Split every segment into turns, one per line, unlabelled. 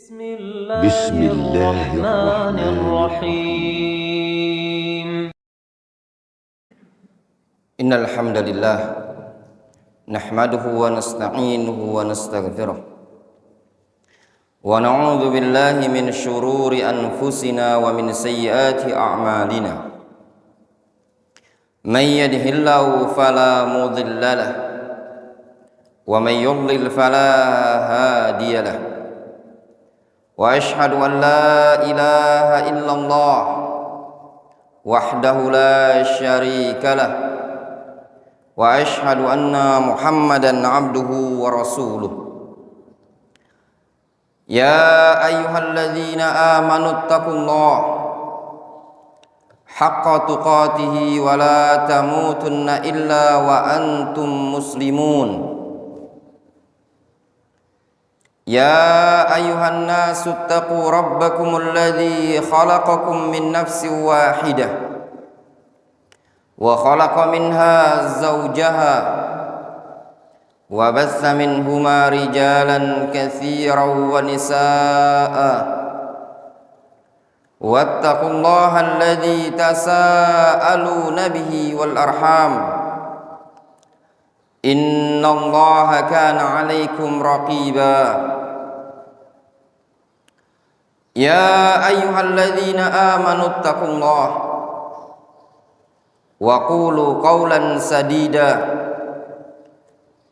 بسم الله الرحمن الرحيم
إن الحمد لله نحمده ونستعينه ونستغفره ونعوذ بالله من شرور أنفسنا ومن سيئات أعمالنا من يهده الله فلا مضل له ومن يضلل فلا هادي له وأشهد أن لا إله إلا الله وحده لا شريك له وأشهد أن محمدا عبده ورسوله يا أيها الذين آمنوا اتقوا الله حق تقاته ولا تموتن إلا وأنتم مسلمون يا أيها الناس اتقوا ربكم الذي خلقكم من نفس واحدة وخلق منها زوجها وبث منهما رجالا كثيرا ونساء واتقوا الله الذي تساءلون به والأرحام إن الله كان عليكم رقيبا يا أيها الذين آمنوا اتقوا الله وقولوا قولا سديدا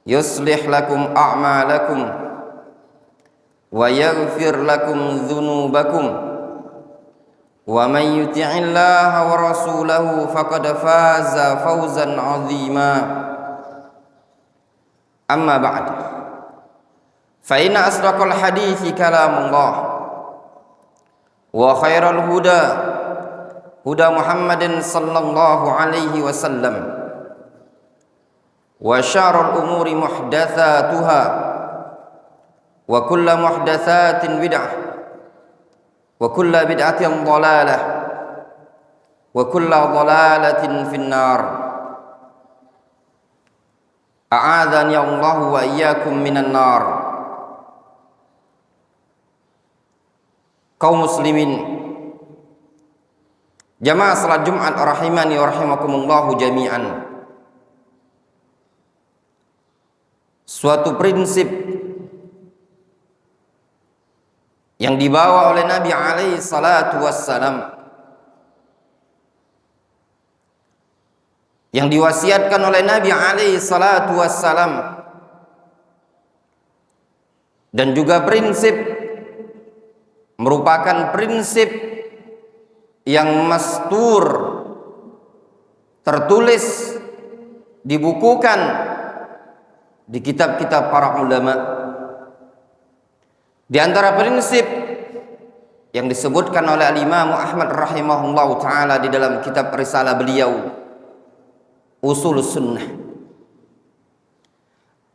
يصلح لكم أعمالكم ويغفر لكم ذنوبكم ومن يطع الله ورسوله فقد فاز فوزا عظيما أما بعد فإن أصدق الحديث كلام الله وخير الهدى هدى محمد صلى الله عليه وسلم وشر الأمور محدثاتها وكل محدثات بدعة وكل بدعة ضلالة وكل ضلالة في النار أعاذني الله وإياكم من النار. Kaum muslimin jamaah salat Jumat rahimani wa rahimakumullahu jami'an. Suatu prinsip yang dibawa oleh Nabi alaihi salatu wassalam, yang diwasiatkan oleh Nabi alaihi salatu wassalam, dan juga prinsip merupakan prinsip yang mastur, tertulis, dibukukan di kitab-kitab para ulama. Di antara prinsip yang disebutkan oleh Al-Imam Ahmad rahimahullahu ta'ala di dalam kitab risalah beliau Usul Sunnah,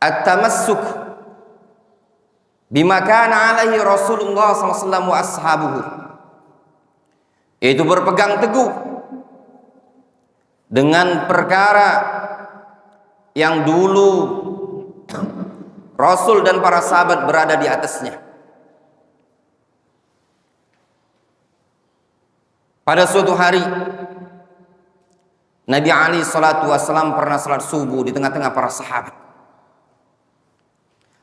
at-tamassuk bima kana alaihi Rasulullah SAW wa ashabuhu, yaitu berpegang teguh dengan perkara yang dulu Rasul dan para sahabat berada di atasnya. Pada suatu hari Nabi alaihi salatu wassalam pernah salat subuh di tengah-tengah para sahabat.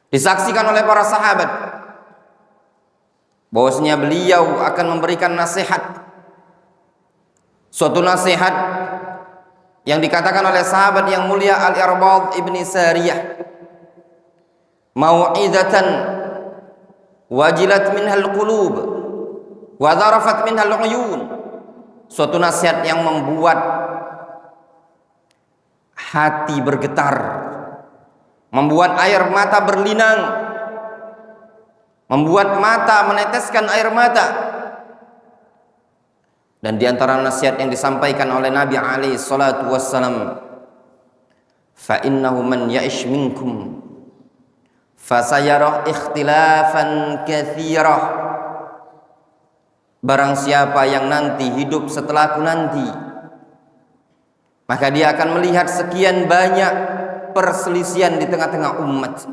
Disaksikan oleh para sahabat bahwasanya beliau akan memberikan nasihat, suatu nasihat yang dikatakan oleh sahabat yang mulia Al-Irbad ibni Sariyah, mau'izatan wajilat minhal qulub wa dharafat minhal uyun, suatu nasihat yang membuat hati bergetar, membuat air mata berlinang, membuat mata meneteskan air mata. Dan di antara nasihat yang disampaikan oleh Nabi alaihi salatu wassalam, fa innahu man ya'ish minkum fasayara ikhtilafan katsira, barang siapa yang nanti hidup setelahku nanti, maka dia akan melihat sekian banyak perselisihan di tengah-tengah umat.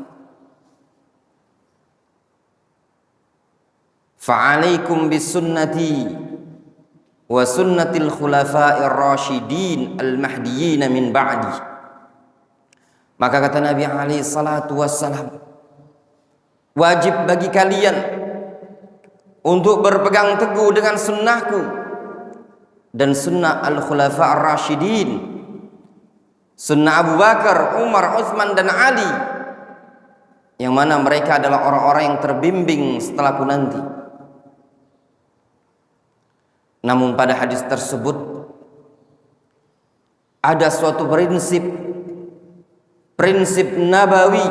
Fa'alaikum bisunnati wa sunnatil khulafa'ir rasyidin al-mahdiyyin min ba'di. Maka kata Nabi alaihi salatu wassalam, wajib bagi kalian untuk berpegang teguh dengan sunnahku dan sunnah al-khulafa'ir rasyidin, sunnah Abu Bakar, Umar, Utsman dan Ali, yang mana mereka adalah orang-orang yang terbimbing setelahku nanti. Namun pada hadis tersebut ada suatu prinsip nabawi.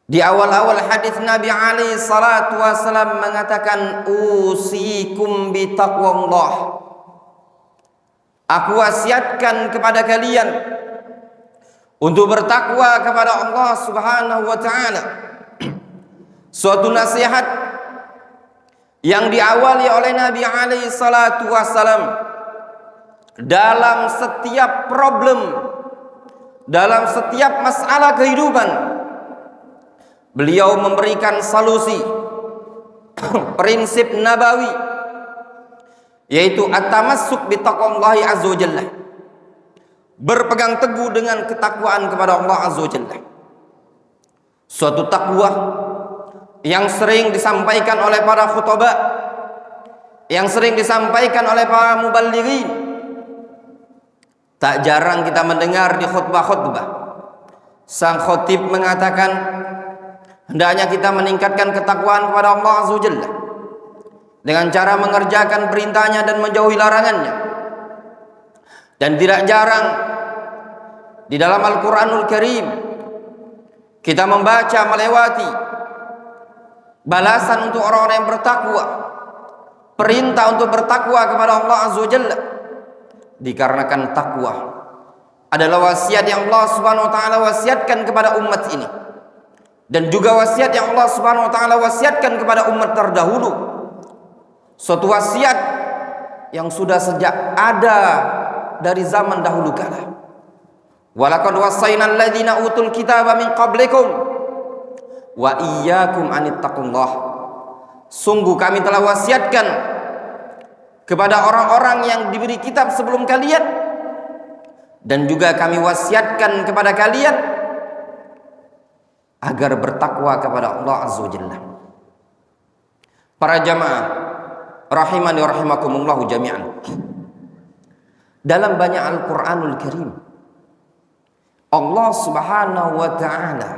Di awal-awal hadis Nabi alaihi salatu wasallam mengatakan, usikum bi taqwallah. Aku wasiatkan kepada kalian untuk bertakwa kepada Allah Subhanahu wa taala. Suatu nasihat yang diawali oleh Nabi alaihi salatu wasallam dalam setiap problem, dalam setiap masalah kehidupan. Beliau memberikan solusi prinsip nabawi, yaitu at-tamassuk bi taqwallahi azza wajalla, berpegang teguh dengan ketakwaan kepada Allah azza wajalla. Suatu takwa yang sering disampaikan oleh para khutbah, yang sering disampaikan oleh para muballighin. Tak jarang kita mendengar di khutbah-khutbah sang khatib mengatakan, hendaknya kita meningkatkan ketakwaan kepada Allah azza wajalla dengan cara mengerjakan perintahnya dan menjauhi larangannya. Dan tidak jarang di dalam Al-Quranul Karim kita membaca melewati balasan untuk orang-orang yang bertakwa, perintah untuk bertakwa kepada Allah azza wajalla. Dikarenakan takwa adalah wasiat yang Allah Subhanahu wa taala wasiatkan kepada umat ini, dan juga wasiat yang Allah Subhanahu wa taala wasiatkan kepada umat terdahulu. Suatu wasiat yang sudah sejak ada dari zaman dahulu kala. Walaqad wasainal ladzina utul kitaba min qablikum wa iyyakum anittaqullah. Sungguh kami telah wasiatkan kepada orang-orang yang diberi kitab sebelum kalian, dan juga kami wasiatkan kepada kalian agar bertakwa kepada Allah azza wajalla. Para jamaah rahimani wa rahimakumullah jami'an, dalam banyak Al-Quranul Karim Allah Subhanahu wa ta'ala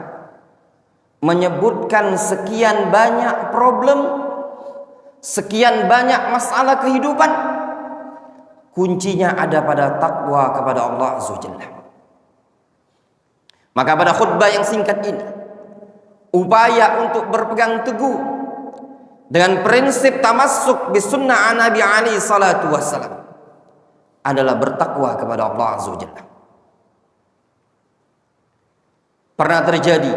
menyebutkan sekian banyak problem, sekian banyak masalah kehidupan. Kuncinya ada pada takwa kepada Allah azza wajalla. Maka pada khutbah yang singkat ini, upaya untuk berpegang teguh dengan prinsip tamassuk bisunnah Nabi alaihi salatu wassalam adalah bertakwa kepada Allah azza wajalla. Pernah terjadi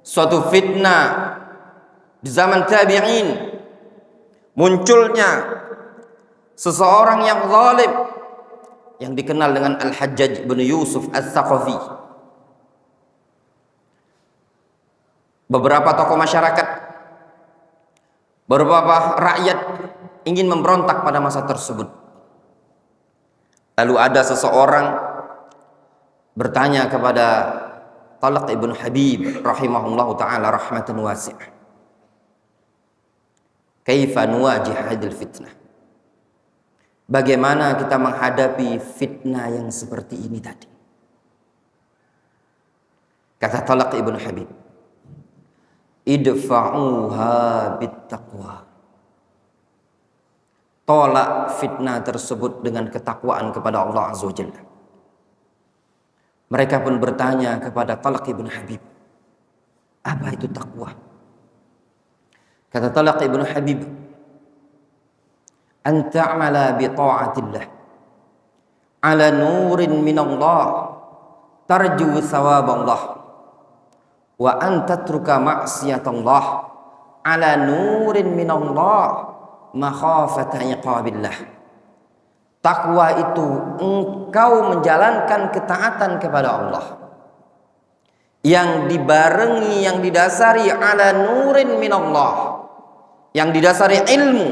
suatu fitnah di zaman tabi'in, munculnya seseorang yang zalim yang dikenal dengan Al-Hajjaj bin Yusuf Al-Thaqafi. Beberapa tokoh masyarakat, beberapa rakyat ingin memberontak pada masa tersebut. Lalu ada seseorang bertanya kepada Talq ibn Habib rahimahullahu ta'ala rahmatan wasi'ah, kaifa nuwajih hadil fitnah? Bagaimana kita menghadapi fitnah yang seperti ini tadi? Kata Talq ibn Habib, idfa'uha bittaqwa. Tolak fitnah tersebut dengan ketakwaan kepada Allah azza wajalla. Mereka pun bertanya kepada Talq ibn Habib, apa itu takwa? Kata Talq ibn Habib, an ta'mala bi ta'atillah ala nurin min Allah tarju thawab Allah, wa an tatruka ma'siyatallah ala nurin min Allah makhafata iqabillah. Takwa itu engkau menjalankan ketaatan kepada Allah yang dibarengi, yang didasari ala nurin minallah, yang didasari ilmu,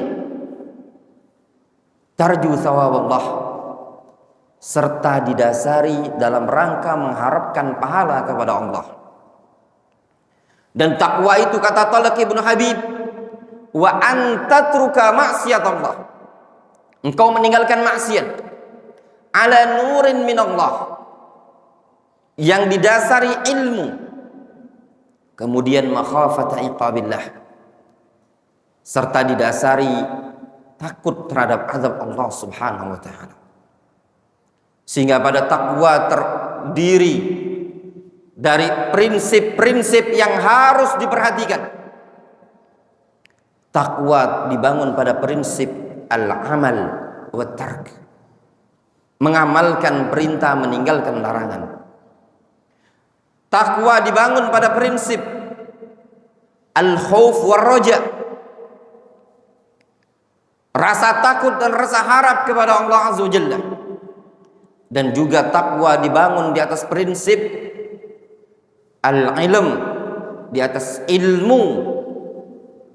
tarju thawaballah, serta didasari dalam rangka mengharapkan pahala kepada Allah. Dan takwa itu, kata Talq ibn Habib, wa antatruka maksiat Allah, engkau meninggalkan maksiat ala nurin minallah, yang didasari ilmu, kemudian makhafata iqabillah, serta didasari takut terhadap azab Allah subhanahu wa ta'ala. Sehingga pada takwa terdiri dari prinsip-prinsip yang harus diperhatikan. Takwa dibangun pada prinsip al-amal wa tark, mengamalkan perintah, meninggalkan larangan. Takwa dibangun pada prinsip al-khauf war raja, rasa takut dan rasa harap kepada Allah azza wajalla. Dan juga takwa dibangun di atas prinsip al-ilm, di atas ilmu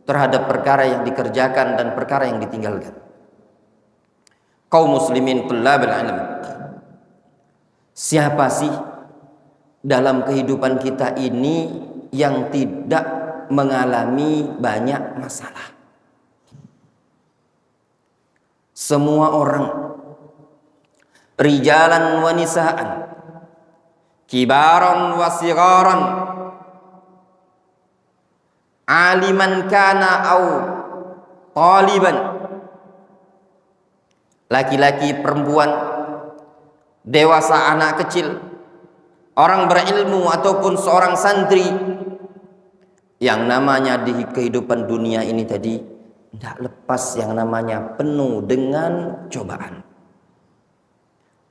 terhadap perkara yang dikerjakan dan perkara yang ditinggalkan. Kaum muslimin tullabul ilm, siapa sih dalam kehidupan kita ini yang tidak mengalami banyak masalah? Semua orang, rijalan wa nisaan, kibaran wa sigaran, aliman kana au taliban, laki-laki, perempuan, dewasa, anak kecil, orang berilmu ataupun seorang santri, yang namanya di kehidupan dunia ini tadi tidak lepas yang namanya penuh dengan cobaan.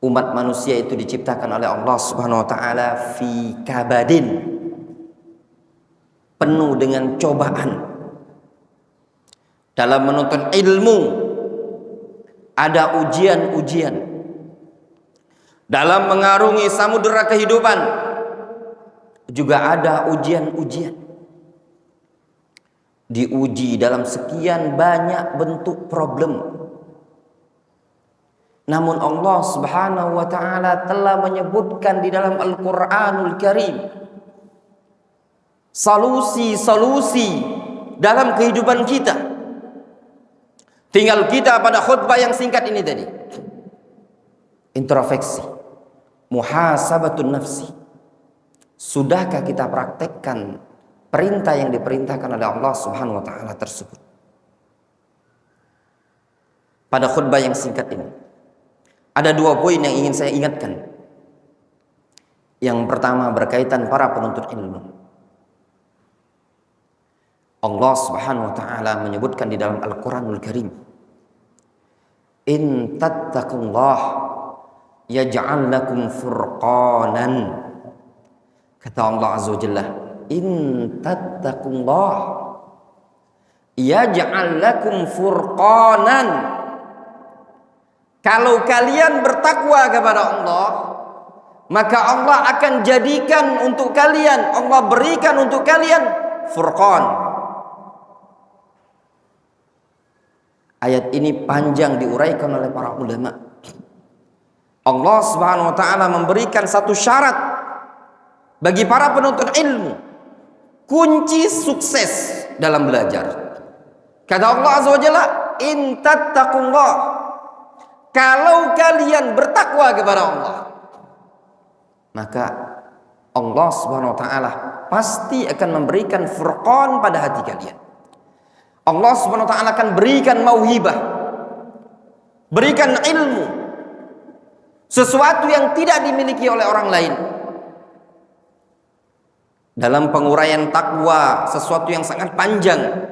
Umat manusia itu diciptakan oleh Allah Subhanahu wa taala fi kabadin, penuh dengan cobaan. Dalam menuntut ilmu ada ujian-ujian. Dalam mengarungi samudera kehidupan juga ada ujian-ujian. Diuji dalam sekian banyak bentuk problem. Namun Allah Subhanahu wa taala telah menyebutkan di dalam Al-Qur'anul Karim solusi-solusi dalam kehidupan kita. Tinggal kita pada khutbah yang singkat ini tadi, introspeksi, muhasabatun nafsi. Sudahkah kita praktekkan perintah yang diperintahkan oleh Allah Subhanahu wa taala tersebut? Pada khutbah yang singkat ini ada dua poin yang ingin saya ingatkan. Yang pertama berkaitan para penuntut ilmu. Allah Subhanahu wa taala menyebutkan di dalam Al-Qur'anul Karim, in tattaqullah yaj'al lakum furqanan. Kata Allah azza wajalla, in tattaqullah yaj'al lakum furqanan. Kalau kalian bertakwa kepada Allah, maka Allah akan jadikan untuk kalian, Allah berikan untuk kalian furqan. Ayat ini panjang diuraikan oleh para ulama. Allah Subhanahu wa taala memberikan satu syarat bagi para penuntut ilmu, kunci sukses dalam belajar. Kata Allah azza wajalla, in tattaqullah, kalau kalian bertakwa kepada Allah, maka Allah Subhanahu wa taala pasti akan memberikan furqan pada hati kalian. Allah Subhanahu wa taala akan berikan mauhibah, berikan ilmu, sesuatu yang tidak dimiliki oleh orang lain. Dalam penguraian takwa, sesuatu yang sangat panjang,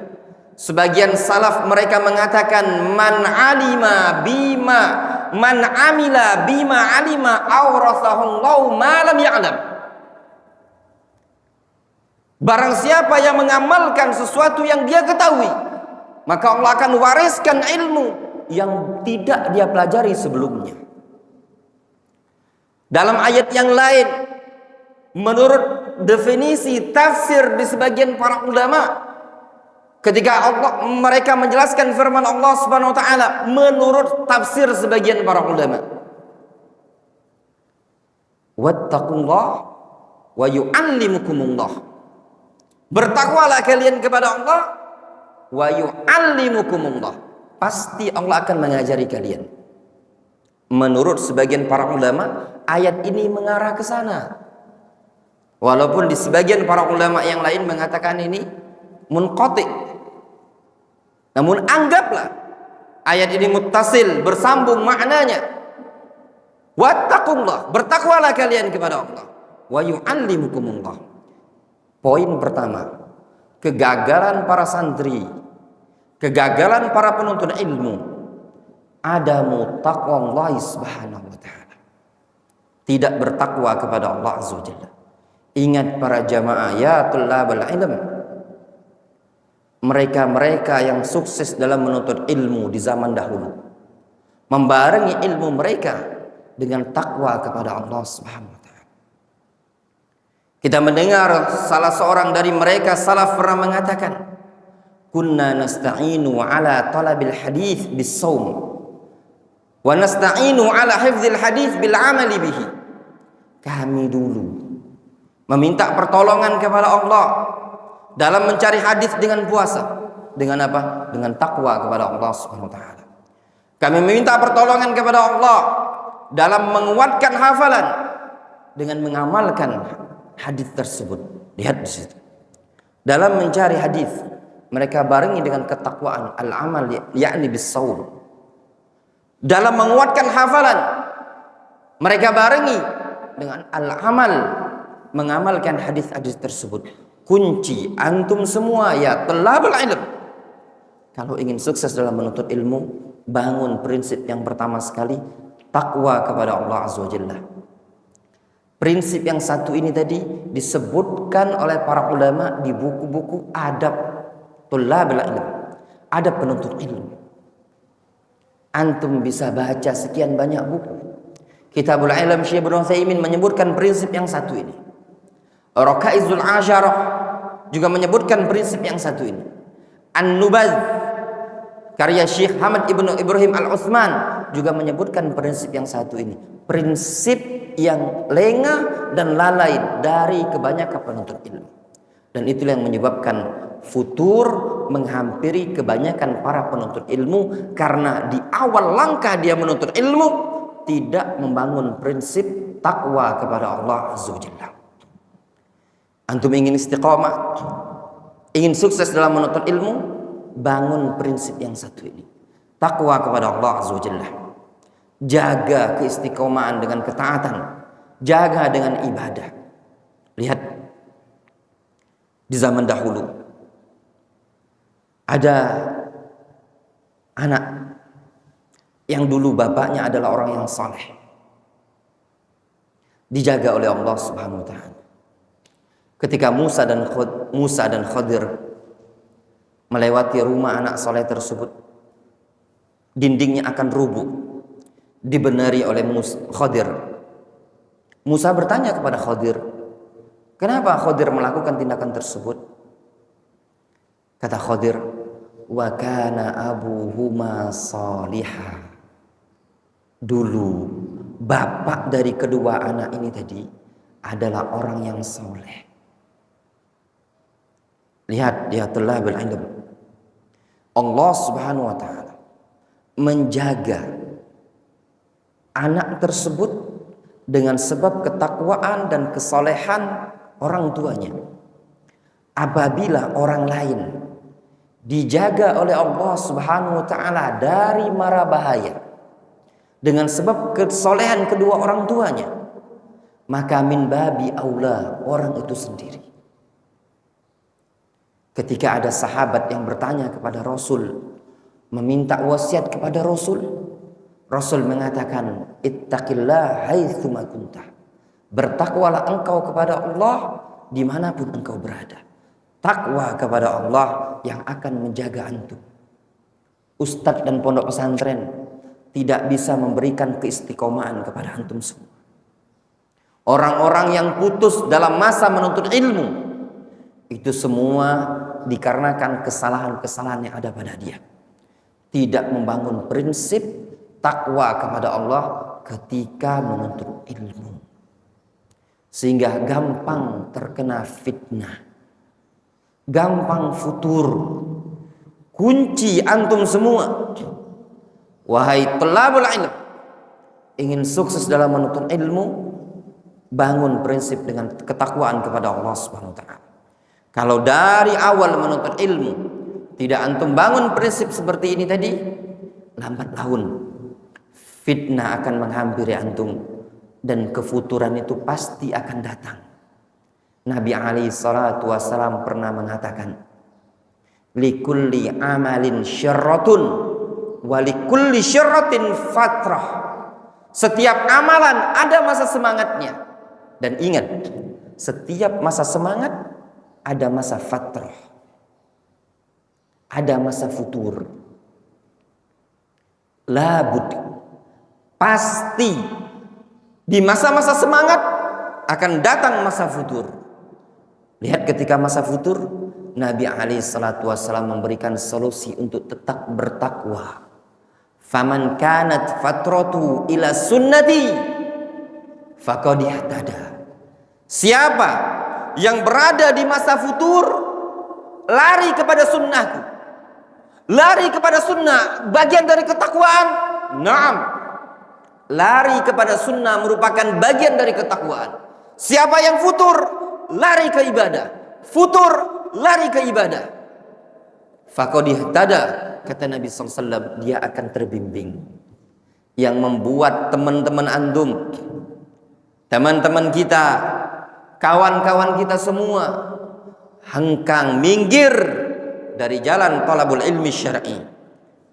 sebagian salaf mereka mengatakan man amila bima alima awrathahullahu ma lam ya'lam. Barang siapa yang mengamalkan sesuatu yang dia ketahui, maka Allah akan wariskan ilmu yang tidak dia pelajari sebelumnya. Dalam ayat yang lain, menurut definisi tafsir di sebagian para ulama ketika mereka menjelaskan firman Allah Subhanahu wa taala menurut tafsir sebagian para ulama. Wattaqullah wa yu'allimukumullah. Bertakwalah kalian kepada Allah wa yu'allimukumullah. Pasti Allah akan mengajari kalian. Menurut sebagian para ulama, ayat ini mengarah ke sana. Walaupun di sebagian para ulama yang lain mengatakan ini munqati'. Namun anggaplah ayat ini muttasil, bersambung maknanya. Wattaqullah, bertakwalah kalian kepada Allah. Wa yu'allimukumullah. Poin pertama, kegagalan para santri, kegagalan para penuntut ilmu, adamu taqwallahi subhanahu wa ta'ala. Tidak bertakwa kepada Allah azza wa jalla. Ingat para jamaah ya tullabal ilm, mereka-mereka yang sukses dalam menuntut ilmu di zaman dahulu membarengi ilmu mereka dengan takwa kepada Allah Subhanahu wa taala. Kita mendengar salah seorang dari mereka salaf pernah mengatakan, "Kunna nasta'inu ala talabil hadits bis-shaum wa nasta'inu ala hifdzil hadits bil 'amali bihi." Kami dulu meminta pertolongan kepada Allah dalam mencari hadis dengan puasa. Dengan apa? Dengan takwa kepada Allah Subhanahu wa taala. Kami meminta pertolongan kepada Allah dalam menguatkan hafalan dengan mengamalkan hadis tersebut. Lihat di situ. Dalam mencari hadis, mereka barengi dengan ketakwaan, al-amal yakni bis-shaum. Dalam menguatkan hafalan, mereka barengi dengan al-amal, mengamalkan hadis-hadis tersebut. Kunci antum semua ya thalabul ilm, kalau ingin sukses dalam menuntut ilmu, bangun prinsip yang pertama sekali, takwa kepada Allah azza wa jalla. Prinsip yang satu ini tadi disebutkan oleh para ulama di buku-buku adab thalabul ilm, adab penuntut ilmu. Antum bisa baca sekian banyak buku. Kitabul Ilm Syekh Ibnu Utsaimin menyebutkan prinsip yang satu ini. Rakaizul Asyarah juga menyebutkan prinsip yang satu ini. An-Nubaz karya Syekh Hamad Ibnu Ibrahim Al-Utsman juga menyebutkan prinsip yang satu ini. Prinsip yang lengah dan lalai dari kebanyakan penuntut ilmu. Dan itulah yang menyebabkan futur menghampiri kebanyakan para penuntut ilmu, karena di awal langkah dia menuntut ilmu tidak membangun prinsip takwa kepada Allah azza wa jalla. Antum ingin istiqamah, ingin sukses dalam menuntut ilmu, bangun prinsip yang satu ini, takwa kepada Allah azza wa jalla. Jaga keistiqomahan dengan ketaatan, jaga dengan ibadah. Lihat di zaman dahulu ada anak yang dulu bapaknya adalah orang yang saleh, dijaga oleh Allah Subhanahu wa taala. Ketika Musa dan Khadir melewati rumah anak saleh tersebut, dindingnya akan rubuh, dibenari oleh Khadir. Musa bertanya kepada Khadir, kenapa Khadir melakukan tindakan tersebut? Kata Khadir, wa kana abuhuma salihah. Dulu bapak dari kedua anak ini tadi adalah orang yang soleh. Lihat, dia telah berilmu. Allah Subhanahu wa taala menjaga anak tersebut dengan sebab ketakwaan dan kesolehan orang tuanya. Apabila orang lain dijaga oleh Allah Subhanahu wa taala dari mara bahaya dengan sebab kesolehan kedua orang tuanya, maka min babi aula orang itu sendiri. Ketika ada sahabat yang bertanya kepada Rasul, meminta wasiat kepada Rasul, Rasul mengatakan, ittaqillah haitsu ma kunta. Bertakwalah engkau kepada Allah dimanapun engkau berada. Takwa kepada Allah yang akan menjaga antum. Ustadz dan pondok pesantren tidak bisa memberikan keistiqomahan kepada antum semua. orang-orang yang putus dalam masa menuntut ilmu, itu semua dikarenakan kesalahan-kesalahan yang ada pada dia. Tidak membangun prinsip takwa kepada Allah ketika menuntut ilmu, sehingga gampang terkena fitnah, gampang futur. Kunci antum semua, wahai thalabul ilm, ingin sukses dalam menuntut ilmu, bangun prinsip dengan ketakwaan kepada Allah Subhanahu wa taala. Kalau dari awal menuntut ilmu tidak antum bangun prinsip seperti ini tadi, lambat laun fitnah akan menghampiri antum dan kefuturan itu pasti akan datang. Nabi alaihi salatu wasallam pernah mengatakan, likulli amalin syarratun wa likulli syarratin fatrah. Setiap amalan ada masa semangatnya, dan ingat, setiap masa semangat ada masa fatrah, ada masa futur. Labud, pasti di masa-masa semangat akan datang masa futur. Lihat ketika masa futur, Nabi SAW memberikan solusi untuk tetap bertakwa. Faman kanat fatratu ila sunnati faqad ihtada. Siapa yang berada di masa futur, lari kepada sunnahku, lari kepada sunnah, bagian dari ketakwaan. Naam, lari kepada sunnah merupakan bagian dari ketakwaan. Siapa yang futur, lari ke ibadah. Futur, lari ke ibadah. Faqad ihtada, kata Nabi SAW, dia akan terbimbing. Yang membuat teman-teman antum, teman-teman kita, kawan-kawan kita semua hengkang, minggir dari jalan thalabul ilmi syar'i,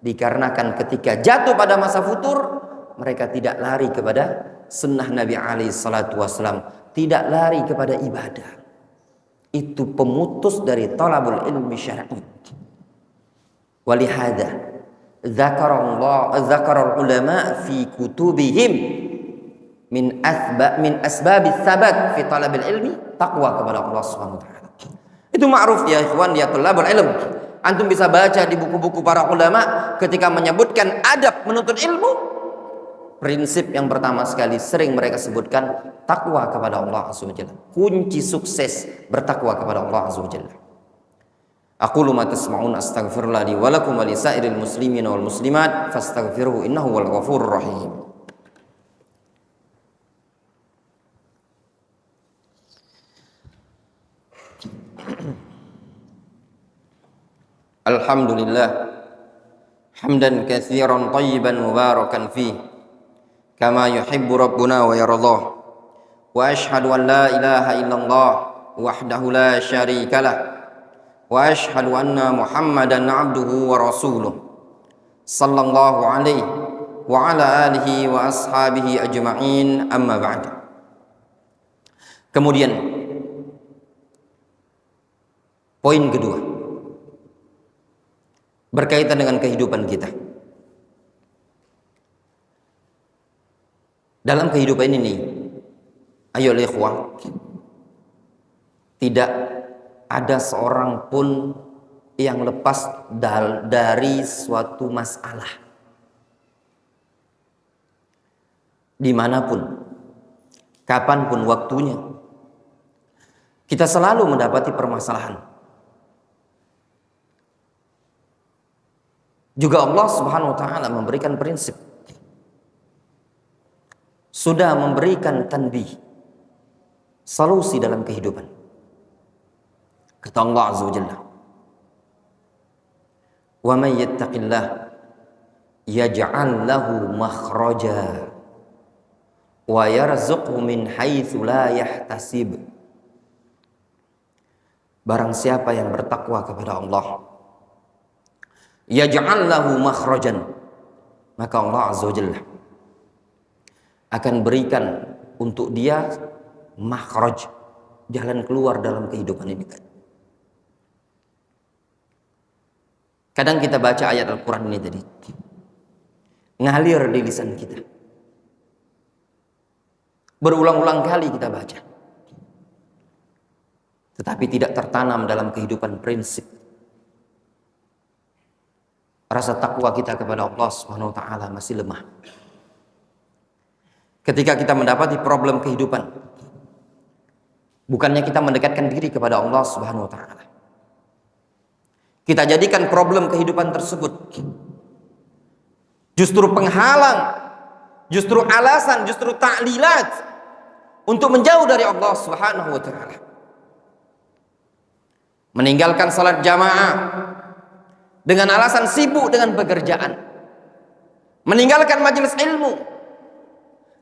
dikarenakan ketika jatuh pada masa futur, mereka tidak lari kepada sunnah Nabi alaihi salatu wasallam, tidak lari kepada ibadah. Itu pemutus dari thalabul ilmi syar'i. Walihada dzakara ulama fi kutubihim min asbabis sabat fi talabil ilmi taqwa kepada Allah Subhanahu wa taala. Itu ma'ruf ya ikhwan ya thalabul ilm. Antum bisa baca di buku-buku para ulama ketika menyebutkan adab menuntut ilmu, prinsip yang pertama sekali sering mereka sebutkan takwa kepada Allah Azza wa Jalla. Kunci sukses bertakwa kepada Allah Azza wa Jalla. Aqulu ma tasma'un astaghfirullah li wa lakum wa li sa'iril muslimin wal muslimat fastaghfiruhu innahu wal ghafurur rahim. Alhamdulillah hamdan katsiran thayyiban mubarakan fihi kama yuhibbu rabbuna wa yardah. Wa ashhadu an la ilaha illallah wahdahu la syarika lah. Wa ashhadu anna Muhammadan abduhu wa rasuluh sallallahu alaihi wa ala alihi wa ashabihi ajma'in, amma ba'd. Kemudian poin kedua berkaitan dengan kehidupan kita. Dalam kehidupan ini, ayo ikhwah, tidak ada seorang pun yang lepas dari suatu masalah. Dimanapun, kapanpun waktunya, kita selalu mendapati permasalahan. Juga Allah Subhanahu wa taala memberikan prinsip, sudah memberikan tanbih, solusi dalam kehidupan. Kata Allah Azza wa Jalla, wa man yattaqillah yaj'al lahu makhraja wa yarzuqhu min haitsu la yahtasib. Barang siapa yang bertakwa kepada Allah, yaj'al lahu makhrajan, maka Allah Azza wa Jalla akan berikan untuk dia makhraj, jalan keluar dalam kehidupan ini. Kadang kita baca ayat Al-Quran ini tadi, ngalir di lisan kita. Berulang-ulang kali kita baca. Tetapi tidak tertanam dalam kehidupan prinsip. Rasa takwa kita kepada Allah Subhanahu wa taala masih lemah. Ketika kita mendapati problem kehidupan, bukannya kita mendekatkan diri kepada Allah Subhanahu wa taala. Kita jadikan problem kehidupan tersebut justru penghalang, justru alasan, justru ta'lilat untuk menjauh dari Allah Subhanahu wa taala. Meninggalkan salat jamaah dengan alasan sibuk dengan pekerjaan. Meninggalkan majelis ilmu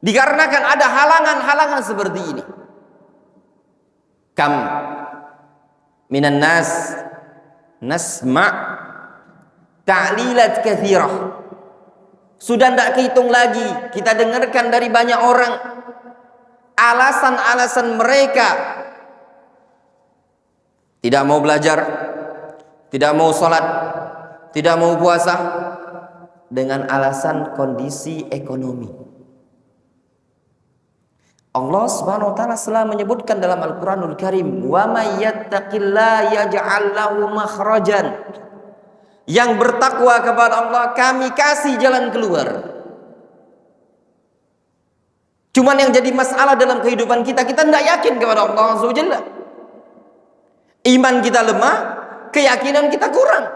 dikarenakan ada halangan-halangan seperti ini. Kam minan nas nasma' ta'lilat katsirah. Sudah tidak kehitung lagi, kita dengarkan dari banyak orang alasan-alasan mereka tidak mau belajar, tidak mau sholat, tidak mau puasa dengan alasan kondisi ekonomi. Allah Subhanahu wa taala selalu menyebutkan dalam Al-Qur'anul Karim, "Wa may yattaqillaha yaj'al lahu makhrajan." Yang bertakwa kepada Allah, kami kasih jalan keluar. Cuman yang jadi masalah dalam kehidupan kita tidak yakin kepada Allah Azza wa Jalla. Iman kita lemah, keyakinan kita kurang.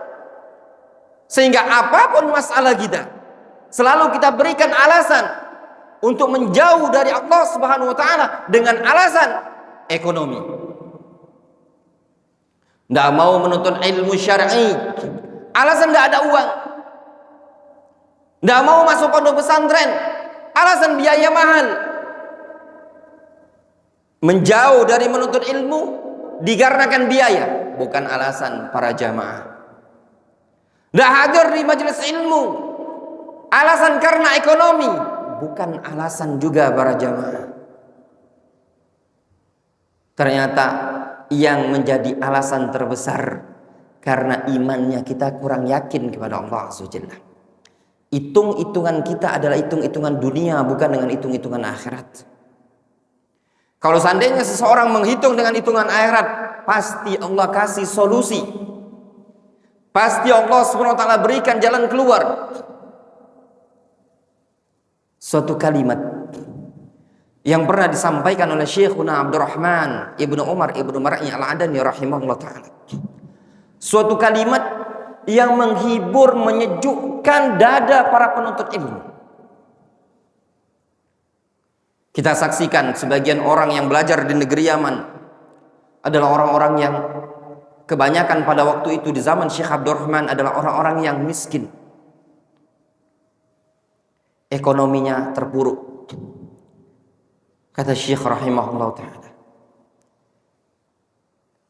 Sehingga apapun masalah kita, selalu kita berikan alasan untuk menjauh dari Allah Subhanahu wa taala dengan alasan ekonomi. Tidak mau menuntut ilmu syar'i, alasan tidak ada uang. Tidak mau masuk pondok pesantren, alasan biaya mahal. Menjauh dari menuntut ilmu dikarenakan biaya, bukan alasan para jamaah. Tidak hadir di majelis ilmu, alasan karena ekonomi, bukan alasan juga para jamaah. Ternyata yang menjadi alasan terbesar karena imannya kita kurang yakin kepada Allah Azza wa Jalla. Hitung-hitungan kita adalah hitung-hitungan dunia, bukan dengan hitung-hitungan akhirat. Kalau seandainya seseorang menghitung dengan hitungan akhirat, pasti Allah kasih solusi. Pasti Allah Subhanahu wa taala berikan jalan keluar. Suatu kalimat yang pernah disampaikan oleh Syekhuna Abdurrahman Ibnu Umar Ibnu Mar'i Al-Adani rahimahullah taala. Suatu kalimat yang menghibur, menyejukkan dada para penuntut ilmu. Kita saksikan sebagian orang yang belajar di negeri Yaman adalah orang-orang yang kebanyakan pada waktu itu di zaman Syekh Abdurrahman adalah orang-orang yang miskin. Ekonominya terpuruk. Kata Syekh rahimahullah ta'ala,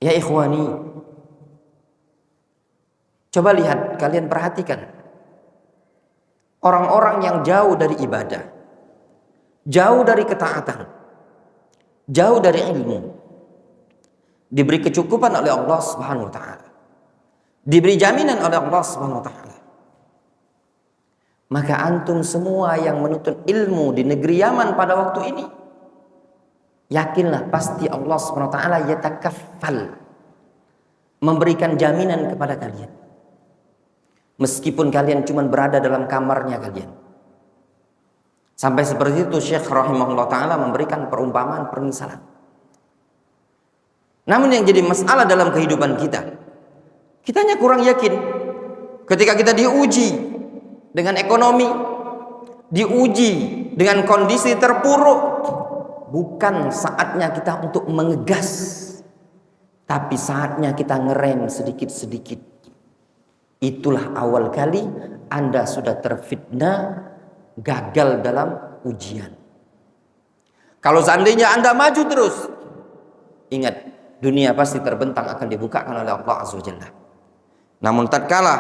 ya ikhwani, coba lihat, kalian perhatikan orang-orang yang jauh dari ibadah, jauh dari ketaatan, jauh dari ilmu, diberi kecukupan oleh Allah Subhanahu wa taala, diberi jaminan oleh Allah Subhanahu wa taala. Maka antum semua yang menuntut ilmu di negeri Yaman pada waktu ini, yakinlah pasti Allah Subhanahu wa taala yatakaffal, memberikan jaminan kepada kalian. Meskipun kalian cuma berada dalam kamarnya kalian. Sampai seperti itu Syekh rahimahullah ta'ala memberikan perumpamaan permisalan. Namun yang jadi masalah dalam kehidupan kita, kitanya kurang yakin. Ketika kita diuji dengan ekonomi, diuji dengan kondisi terpuruk, bukan saatnya kita untuk mengegas, tapi saatnya kita ngerem sedikit-sedikit. Itulah awal kali Anda sudah terfitnah, gagal dalam ujian. Kalau seandainya Anda maju terus, ingat, dunia pasti terbentang akan dibukakan oleh Allah Azza wa Jalla. Namun tatkala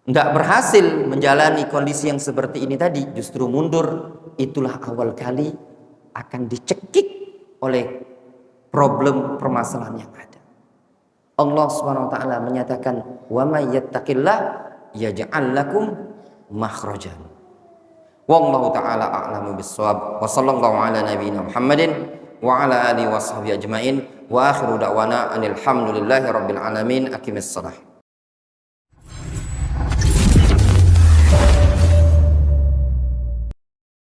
tidak berhasil menjalani kondisi yang seperti ini tadi, justru mundur, itulah awal kali akan dicekik oleh problem permasalahan yang ada. Allah Subhanahu wa taala menyatakan, "Wa may yattaqillah yaj'al lakum makhrajan Wallahu taala a'lamu bissawab. Wa sallallahu ala nabiyyina Muhammadin wa ala alihi washabihi ajmain. Wa akhiru da'wana anil hamdulillahi rabbil alamin. Aqimissalah.